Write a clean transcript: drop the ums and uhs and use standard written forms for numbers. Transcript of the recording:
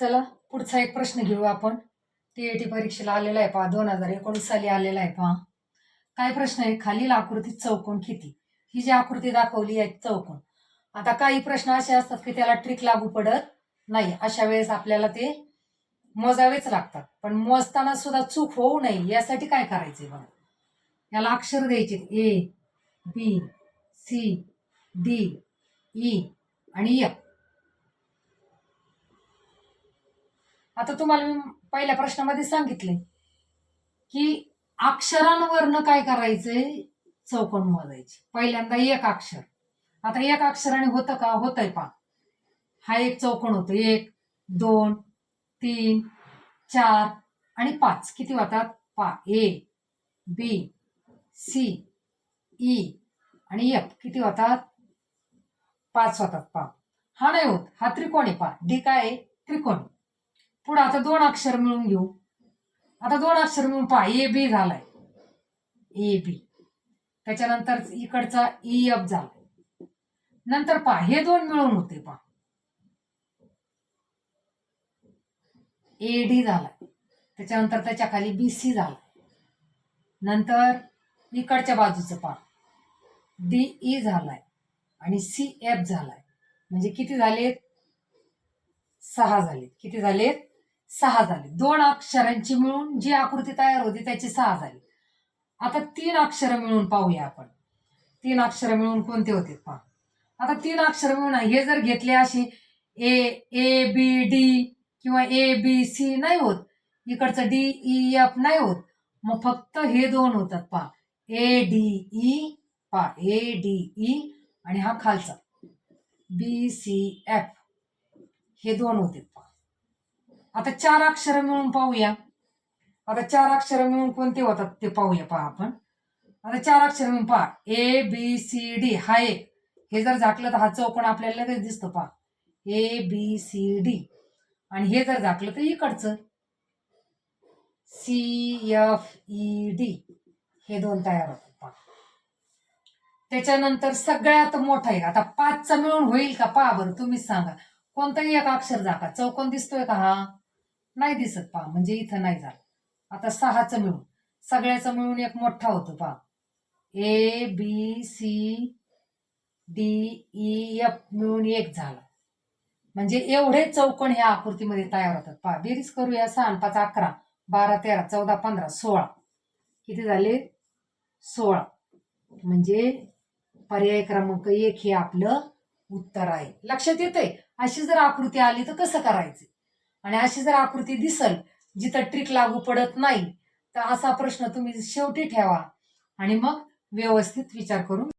चला पुढचा एक प्रश्न घेऊ आपण. टीएटी परीक्षेला आलेला आहे पहा, 2019 साली आलेला आहे पहा. काय प्रश्न आहे, खालील आकृतीत चौकोन किती? ही जी आकृती दाखवली आहे चौकोन. आता काही प्रश्न असे असतात की त्याला ट्रिक लागू पडत नाही, अशा वेळेस आपल्याला ते मोजावेच लागतात. पण मोजताना सुद्धा चूक होऊ नये यासाठी काय करायचे बघा, याला अक्षर द्यायचे A B C D E आणि एफ. आता तुम्हाला मी पहिल्या प्रश्नामध्ये सांगितले की अक्षरांवरनं काय करायचंय, चौकोन मोजायचे. पहिल्यांदा एक अक्षर. आता एक अक्षराने होतं का? होतंय पा. हा एक चौकोन होतो. 1 2 3 4 आणि 5. किती होतात पा? ए बी सी ई आणि एफ. किती होतात? 5 होतात पा. हा नाही होत, हा त्रिकोण आहे पा. डी काय आहे? त्रिकोण. पुढे आता 2 अक्षर मिळून घेऊ. आता 2 अक्षर मिळून पहा, ए बी झालाय, ए बी. त्याच्यानंतर इकडचा ई एफ झालाय. नंतर पहा हे 2 मिळून होते पहा, ए डी झालाय. त्याच्यानंतर त्याच्या खाली बी सी झालाय. नंतर इकडच्या बाजूचं पहा, डी ई झालाय आणि सी एफ झालाय. म्हणजे किती झालेत? 6 झाले. किती झालेत? 6 झाले. 2 अक्षरांची मिळून जी आकृती तयार होती त्याची 6 झाली. आता 3 अक्षर मिळून पाहूया आपण. 3 अक्षर मिळून कोणते होते पहा. आता 3 अक्षर मिळून हे जर घेतले असे ए ए बी डी किंवा ए बी सी नाही होत, इकडचं डी ई एफ नाही होत, मग फक्त हे 2 होतात पहा, ए डी ई पहा, ए डी ई आणि हा खालचा बी सी एफ. हे 2 होते पहा. आता 4 अक्षर मिळून पाहूया. आता 4 अक्षर मिळून कोणते होतात ते पाहूया पहा आपण. आता 4 अक्षर मिळून पहा, ए बी सी डी हा एक. हे जर झाकलं तर हा चौकोन आपल्याला लगेच दिसतो पहा, ए बी सी डी. आणि हे जर झाकलं तर इकडचं सी एफ ई डी. हे 2 तयार होतात पहा. त्याच्यानंतर सगळ्यात मोठा आहे. आता 5चा मिळून होईल का पहा बरं, तुम्हीच सांगा. कोणताही एक अक्षर झाका, चौकोन दिसतोय का? हा नाही दिसत पहा, म्हणजे इथं नाही झालं. आता 6चं मिळून, सगळ्याचं मिळून एक मोठा होतो पहा, A B C D E F मिळून 1 झाला. म्हणजे एवढे चौकोन ह्या आकृतीमध्ये तयार होतात पहा. बेरीज करूया. 6 आणि 5 11, 12 13 14 15 16. किती झाले? 16. म्हणजे पर्याय क्रमांक 1 हे आपलं उत्तर आहे. लक्षात येतंय? अशी जर आकृती आली तर कसं करायचं, आणि अशी जर आकृती दिसल जिथं ट्रिक लागू पडत नाही तर असा प्रश्न तुम्ही शेवटी ठेवा आणि मग व्यवस्थित विचार करून